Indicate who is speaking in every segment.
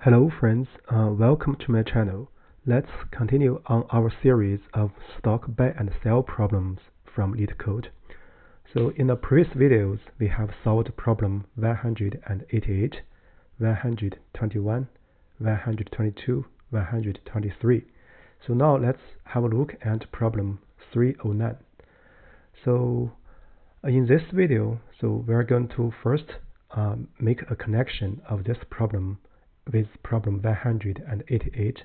Speaker 1: Hello friends, welcome to my channel. Let's continue on our series of stock buy and sell problems from Leetcode. So in the previous videos, we have solved problem 188, 121, 122, 123. So now let's have a look at problem 309. So in this video, we're going to first make a connection of this problem with problem 188,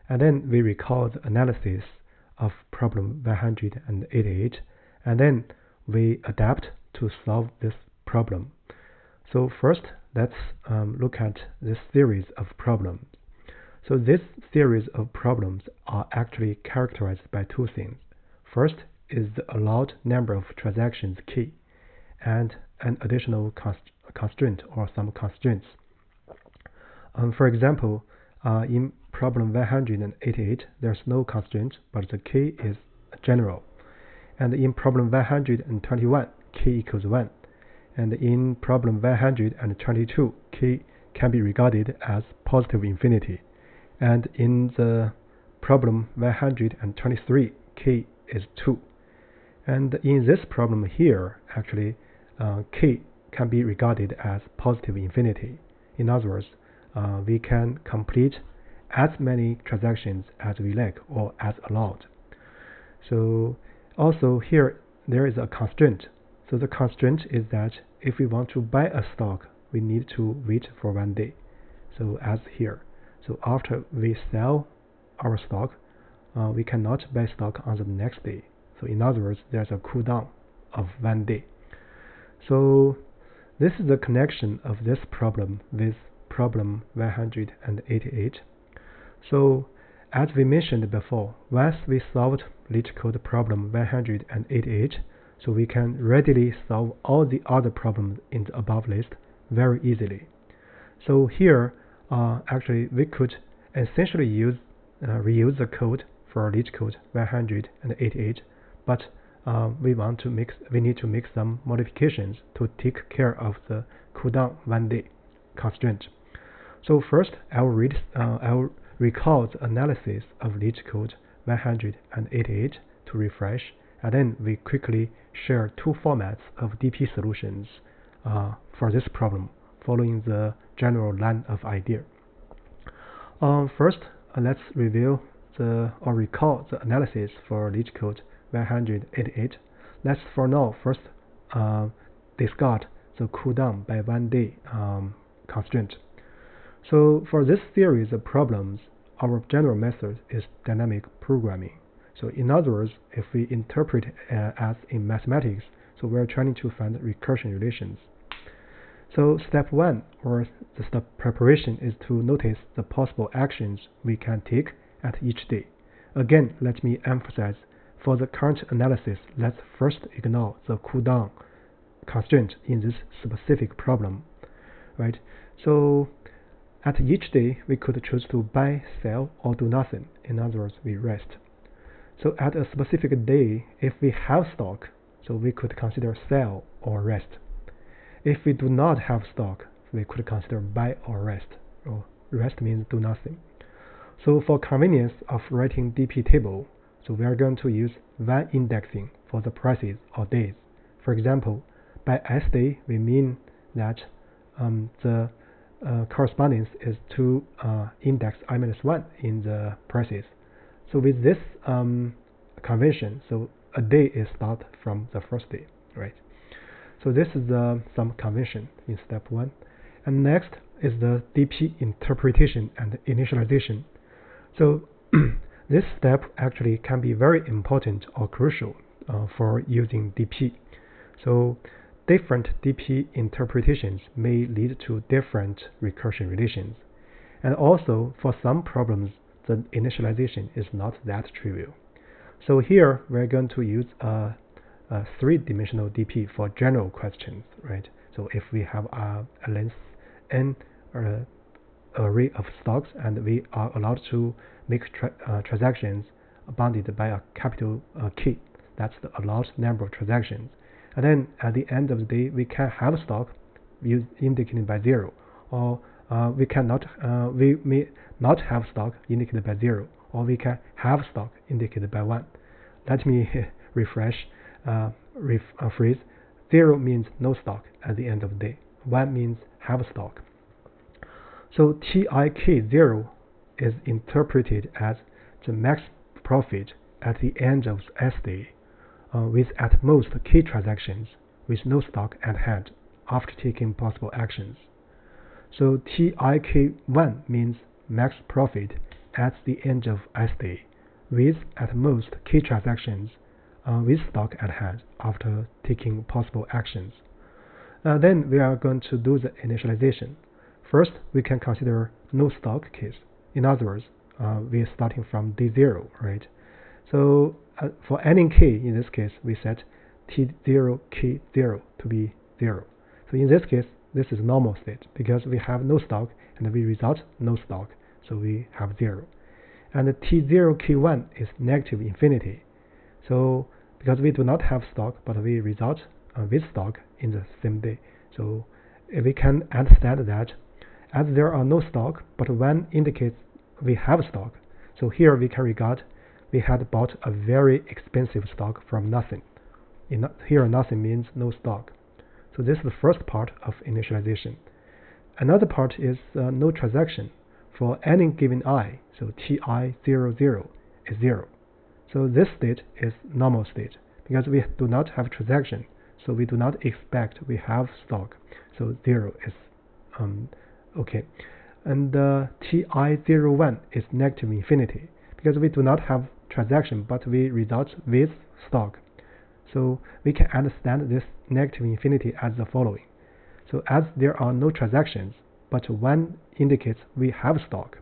Speaker 1: and then we recall the analysis of problem 188, and then we adapt to solve this problem. So first, let's look at this series of problems. So this series of problems are actually characterized by two things. First is the allowed number of transactions key, and an additional constraint or some constraints. For example, in problem 188, there's no constraint, but the key is general. And in problem 121, key equals 1. And in problem 122, key can be regarded as positive infinity. And in the problem 123, key is 2. And in this problem here, actually, key can be regarded as positive infinity. In other words, we can complete as many transactions as we like or as allowed. So also here there is a constraint. So the constraint is that if we want to buy a stock, we need to wait for 1 day. So as here. So after we sell our stock, we cannot buy stock on the next day. So in other words, there's a cooldown of 1 day. So this is the connection of this problem with problem 188. So as we mentioned before, once we solved Leetcode problem 188, so we can readily solve all the other problems in the above list very easily. So here, actually, we could essentially reuse the code for Leetcode 188, but we need to make some modifications to take care of the cooldown 1 day constraint. So first, I'll recall the analysis of Leetcode 188 to refresh, and then we quickly share two formats of DP solutions for this problem, following the general line of idea. First, let's review or recall the analysis for Leetcode 188. Let's for now first discard the cooldown by 1 day constraint. So for this series of problems, our general method is dynamic programming. So in other words, if we interpret as in mathematics, so we're trying to find recursion relations. So step 1, or the step preparation, is to notice the possible actions we can take at each day. Again, let me emphasize, for the current analysis, let's first ignore the cooldown constraint in this specific problem, right? So at each day, we could choose to buy, sell, or do nothing. In other words, we rest. So at a specific day, if we have stock, so we could consider sell or rest. If we do not have stock, we could consider buy or rest. Or rest means do nothing. So for convenience of writing DP table, so we are going to use one indexing for the prices or days. For example, by S day, we mean that the correspondence is to index I-1 in the prices. So with this convention, so a day is start from the first day, right? So this is some convention in step 1. And next is the DP interpretation and initialization. So this step actually can be very important or crucial for using DP. So different DP interpretations may lead to different recursion relations. And also, for some problems, the initialization is not that trivial. So here, we're going to use a three-dimensional DP for general questions, right? So if we have a length n array of stocks, and we are allowed to make transactions bounded by a capital K, that's the allowed number of transactions. And then at the end of the day, we can have stock indicated by 0, or we may not have stock indicated by 0, or we can have stock indicated by 1. Let me refresh, phrase. 0 means no stock at the end of the day. 1 means have stock. So TIK0 is interpreted as the max profit at the end of the S day, with at most key transactions with no stock at hand after taking possible actions. So TIK1 means max profit at the end of S day, with at most key transactions with stock at hand after taking possible actions. Then we are going to do the initialization. First, we can consider no stock case. In other words, we are starting from D0, right? So for any key, in this case, we set T0 key 0 to be 0. So in this case, this is normal state because we have no stock and we result no stock, so we have 0. And the T0 key 1 is negative infinity. So because we do not have stock, but we result with stock in the same day. So we can understand that as there are no stock, but 1 indicates we have stock. So here we can regard we had bought a very expensive stock from nothing. Here nothing means no stock. So this is the first part of initialization. Another part is no transaction for any given I. So TI00 is 0. So this state is normal state because we do not have transaction. So we do not expect we have stock. So 0 is okay. And TI01 is negative infinity because we do not have transaction, but we result with stock. So we can understand this negative infinity as the following. So as there are no transactions, but 1 indicates we have stock.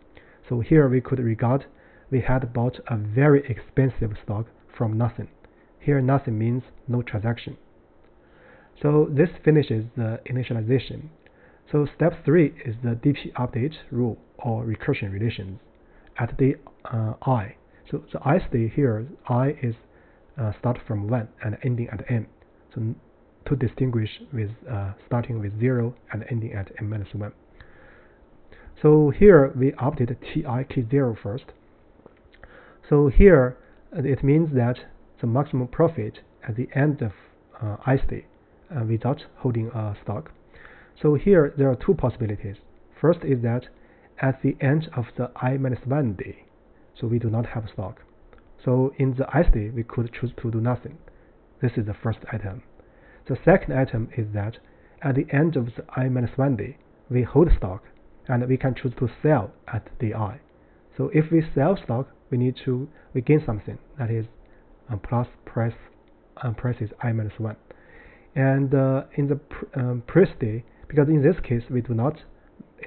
Speaker 1: So here we could regard we had bought a very expensive stock from nothing. Here nothing means no transaction. So this finishes the initialization. So step 3 is the DP update rule or recursion relations at the I. So the I state here, I is start from 1 and ending at n. So to distinguish with starting with 0 and ending at n-1. So here we update TIK0 first. So here it means that the maximum profit at the end of I state without holding a stock. So here there are two possibilities. First is that at the end of the I-1 day, so we do not have stock. So in the I state, we could choose to do nothing. This is the first item. The second item is that at the end of the I-1 day, we hold stock, and we can choose to sell at the I. So if we sell stock, we gain something, that is plus price is I-1. And in the pre-state, because in this case we do not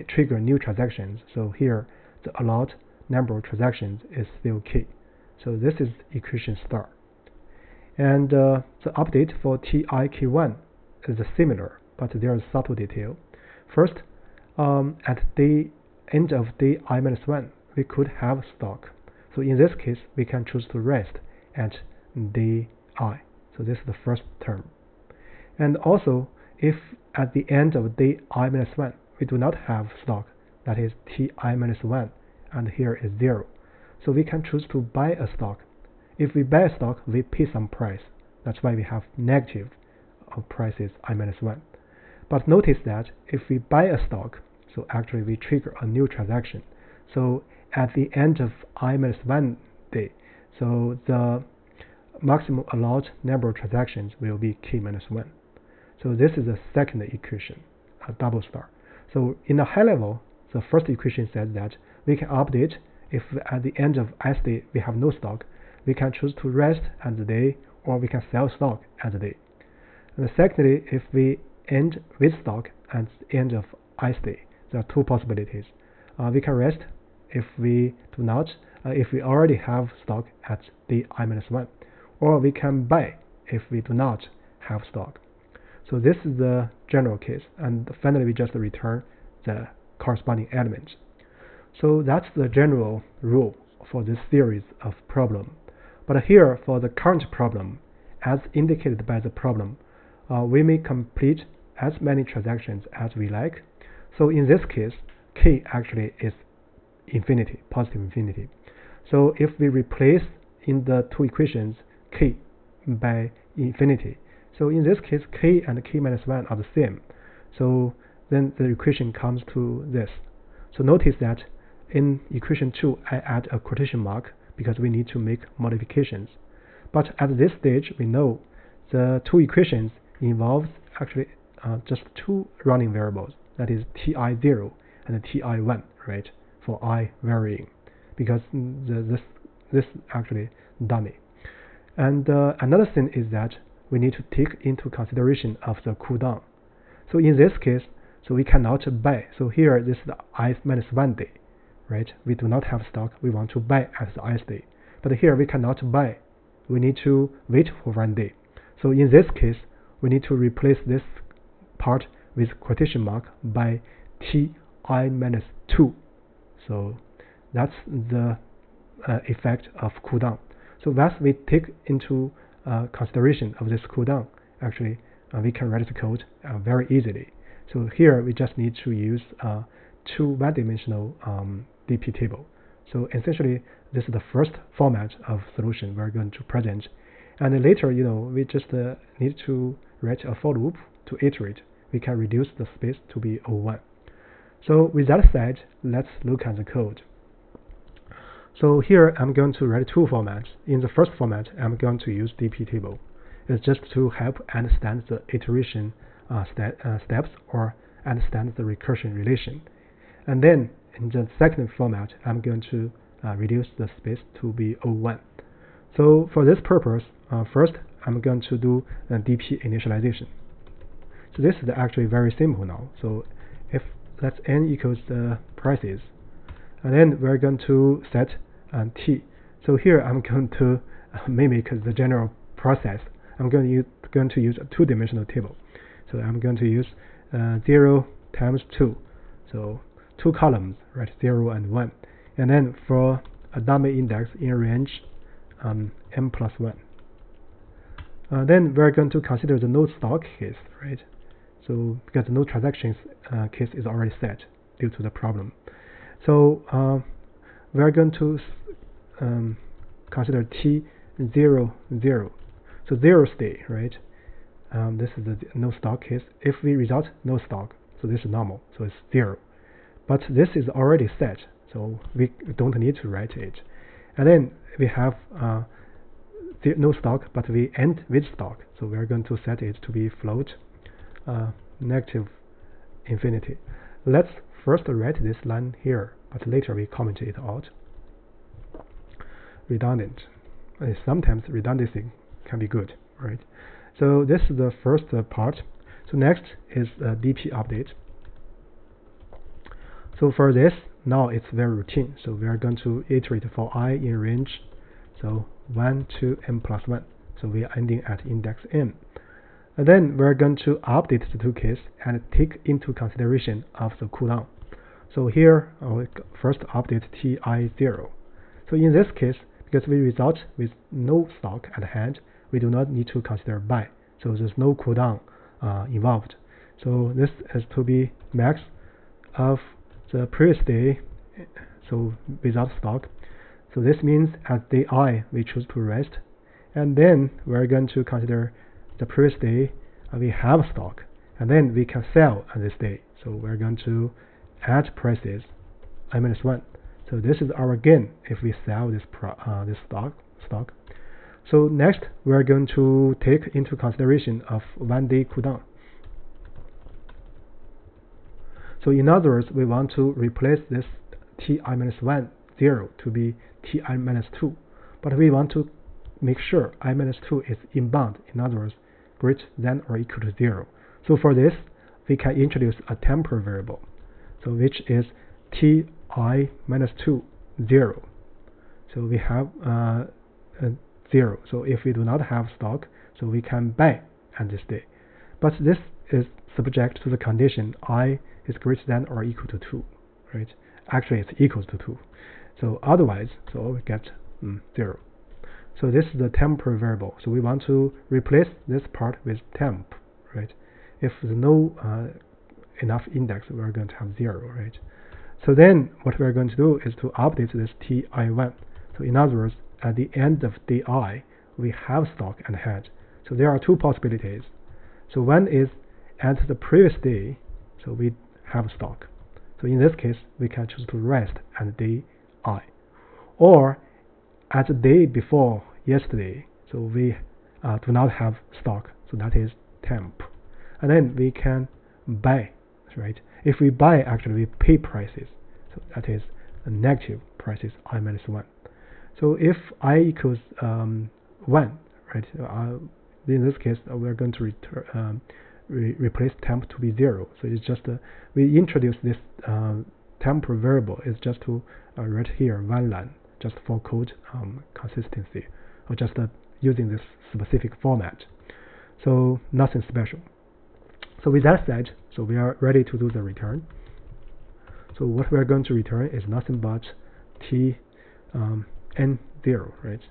Speaker 1: trigger new transactions, so here the allowed number of transactions is still key. So this is equation star. And the update for TIK1 is similar, but there is subtle detail. First, at the end of day I-1, we could have stock. So in this case, we can choose to rest at day I. So this is the first term. And also, if at the end of day I-1, we do not have stock, that is TI-1, and here is 0. So we can choose to buy a stock. If we buy a stock, we pay some price. That's why we have negative prices I-1. But notice that if we buy a stock, so actually we trigger a new transaction. So at the end of I-1 day, so the maximum allowed number of transactions will be K-1. So this is the second equation, a double star. So in a high level, the first equation says that we can update if at the end of S day we have no stock, we can choose to rest at the day, or we can sell stock at the day. And secondly, if we end with stock at the end of I day, there are two possibilities. We can rest if we do not, if we already have stock at the I-1, or we can buy if we do not have stock. So this is the general case, and finally we just return the corresponding element. So that's the general rule for this series of problem. But here for the current problem, as indicated by the problem, we may complete as many transactions as we like. So in this case, k actually is infinity, positive infinity. So if we replace in the two equations k by infinity, so in this case k and k minus 1 are the same. So then the equation comes to this. So notice that in equation 2 I add a quotation mark because we need to make modifications. But at this stage we know the two equations involves actually just two running variables, that is ti0 and ti1, right, for I varying, because this actually dummy. And another thing is that we need to take into consideration of the cooldown. So in this case, so we cannot buy. So here this is the I minus 1 day, right? We do not have stock. We want to buy at the ith day, but here we cannot buy. We need to wait for 1 day. So in this case, we need to replace this part with quotation mark by ti minus 2. So that's the effect of cooldown. So once we take into consideration of this cooldown, actually we can write the code very easily. So here we just need to use two one-dimensional DP table. So essentially this is the first format of solution we're going to present, and later we just need to write a for loop to iterate. We can reduce the space to be 01. So with that said, let's look at the code. So here I'm going to write two formats. In the first format, I'm going to use DP table. It's just to help understand the iteration steps or understand the recursion relation. And then in the second format, I'm going to reduce the space to be 01. So for this purpose, first I'm going to do DP initialization. So this is actually very simple now. So if let's n equals the prices, and then we're going to set t. So here I'm going to mimic the general process. I'm going to use a two-dimensional table. So I'm going to use 0 times 2. So two columns, right, 0 and 1. And then for a dummy index in range m plus 1. Then we're going to consider the no stock case, right? So because the no transactions case is already set due to the problem. So we're going to consider t0, 0. So 0 state, right? This is the no stock case. If we result no stock, so this is normal, so it's 0. But this is already set, so we don't need to write it. And then we have no stock, but we end with stock, so we're going to set it to be float negative infinity. Let's first write this line here, but later we comment it out. Redundant. Sometimes redundancy can be good, right? So this is the first part. So next is DP update. So for this, now it's very routine. So we are going to iterate for I in range, so 1 to m plus 1. So we are ending at index m. And then we're going to update the two cases and take into consideration of the cooldown. So here we first update ti0. So in this case, because we result with no stock at hand, we do not need to consider buy. So there's no cooldown involved. So this is to be max of the previous day, so without stock. So this means at day I we choose to rest, and then we're going to consider the previous day we have stock, and then we can sell on this day. So we're going to add prices I-1. So this is our gain if we sell this stock. So next we're going to take into consideration of 1 day cooldown. So in other words, we want to replace this ti-1 0 to be ti-2, but we want to make sure I-2 is inbound, in other words greater than or equal to 0. So for this we can introduce a temporal variable, so which is ti-2 0. So we have 0. So if we do not have stock, so we can buy on this day, but this is subject to the condition I is greater than or equal to 2, right? Actually it's equals to 2. So otherwise, so we get 0. So this is the temporal variable. So we want to replace this part with temp, right? If there's no enough index, we're going to have 0, right? So then what we're going to do is to update this TI1. So in other words, at the end of day I, we have stock and hedge. So there are two possibilities. So one is at the previous day, so we have stock. So in this case, we can choose to rest at day I. Or at the day before yesterday, so we do not have stock, so that is temp. And then we can buy, right? If we buy, actually we pay prices, so that is a negative prices I minus 1. So if I equals 1, right? In this case, we're going to replace temp to be 0. So it's just we introduce this temp variable is just to write here one line, just for code consistency, or just using this specific format. So nothing special. So with that said, so we are ready to do the return. So what we are going to return is nothing but t n0, right?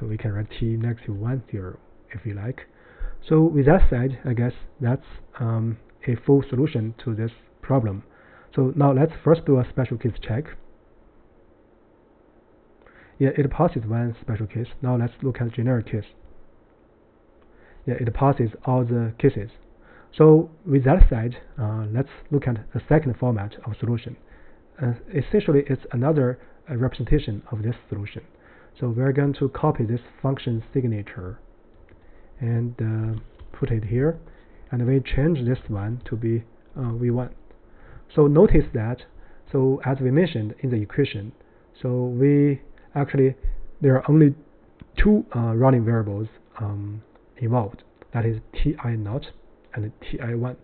Speaker 1: So we can write t negative 1 0 if we like. So with that said, I guess that's a full solution to this problem. So now let's first do a special case check. Yeah, it passes one special case. Now let's look at generic case. Yeah, it passes all the cases. So with that said, let's look at the second format of solution. Essentially, it's another representation of this solution. So we're going to copy this function signature and put it here, and we change this one to be v1. So notice that, so as we mentioned in the equation, so we actually, there are only two running variables involved, that is ti0 and ti1.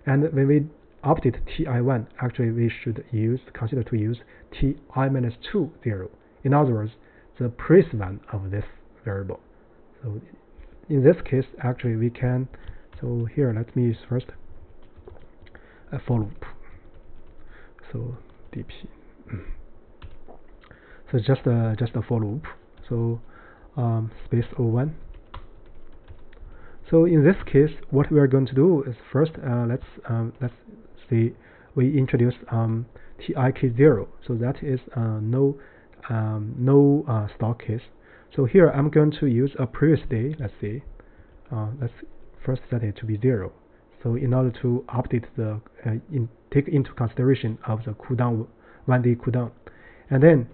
Speaker 1: And when we update ti1, actually we should consider to use ti minus 2 0. In other words, the previous one of this variable. So in this case, actually we can, so here let me use first a for loop. So dp. So just a for loop. So space O1. So in this case, what we are going to do is first let's see, we introduce tik0. So that is no stock case. So here I'm going to use a previous day. Let's see. Let's first set it to be 0. So in order to update the take into consideration of the cooldown, 1-day cooldown, and then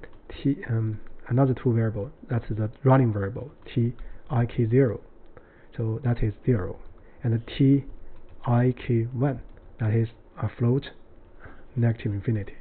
Speaker 1: another two variable, that's the running variable tik0. So that is 0, and the tik1, that is a float negative infinity.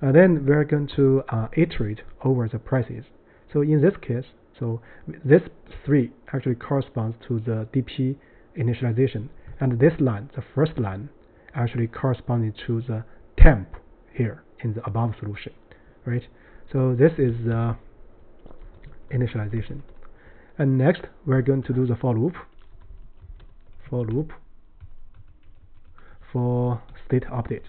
Speaker 1: And then we're going to iterate over the prices. So in this case, so this 3 actually corresponds to the dp initialization, and this line, the first line, actually corresponding to the temp here in the above solution, right? So this is the initialization. And next, we're going to do the for loop for state update.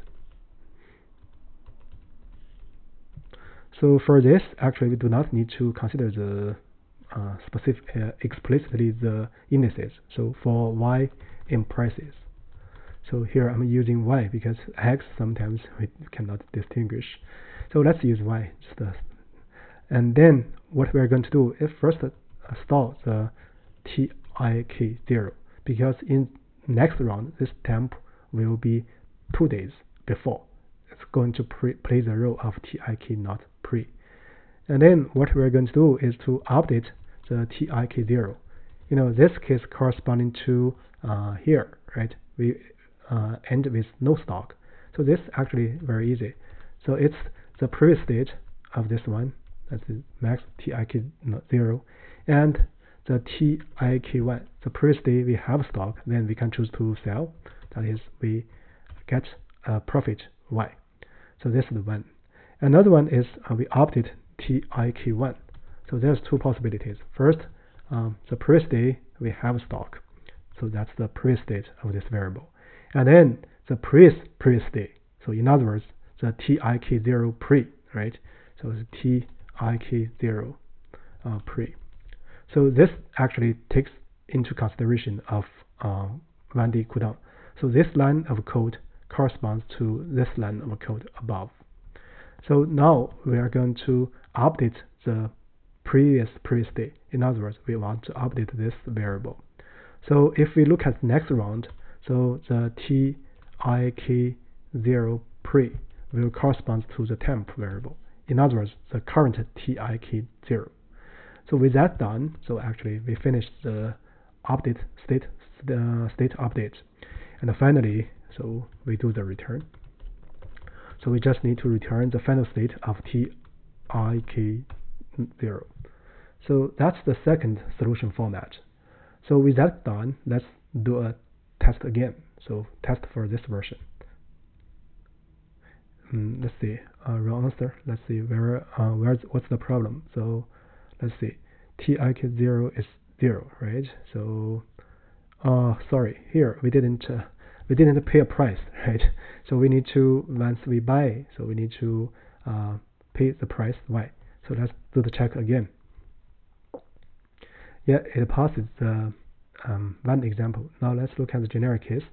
Speaker 1: So for this, actually, we do not need to consider the specific explicitly the indices. So for y in prices, so here I'm using y because x sometimes we cannot distinguish. So let's use y. And then what we are going to do is first store the tik0, because in next round this temp will be 2 days before. It's going to play the role of tik not pre. And then what we are going to do is to update the tik0. You know, this case corresponding to here, right? We end with no stock. So this actually very easy. So it's the previous state of this one, that's the max tik0, and the tik1, the previous day we have stock, then we can choose to sell. That is, we get profit y. So this is the one. Another one is we update tik1. So there's two possibilities. First, the previous day we have stock, so that's the previous state of this variable, and then the previous day. So in other words, the tik0 pre, right? So it's tik0 pre. So this actually takes into consideration of 1-day cooldown. So this line of code corresponds to this line of code above. So now we are going to update the previous state. In other words, we want to update this variable. So if we look at the next round, so the tik0 pre will correspond to the temp variable. In other words, the current tik0. So with that done, so actually we finished the update state update, and finally, so we do the return. So we just need to return the final state of tik0. So that's the second solution format. So with that done, let's do a test again. So test for this version. Let's see, wrong answer. Let's see what's the problem. So let's see, tik0 is 0, right? So sorry, here we didn't pay a price, right? So we need to, once we buy, so we need to pay the price y. So let's do the check again. Yeah, it passes the one example. Now let's look at the generic case.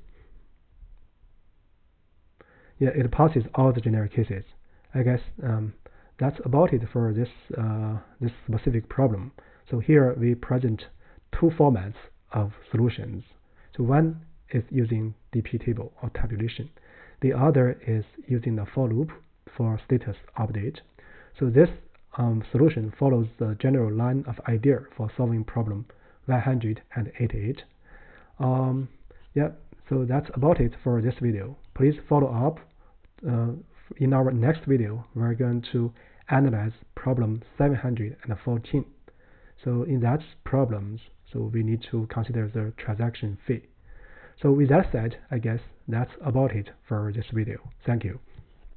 Speaker 1: Yeah, it passes all the generic cases. I guess that's about it for this this specific problem. So here we present two formats of solutions. So one is using DP table or tabulation. The other is using the for loop for status update. So this solution follows the general line of idea for solving problem 188. Yeah, so that's about it for this video. Please follow up. In our next video, we're going to analyze problem 714. So in that problems, so we need to consider the transaction fee. So with that said, I guess that's about it for this video. Thank you.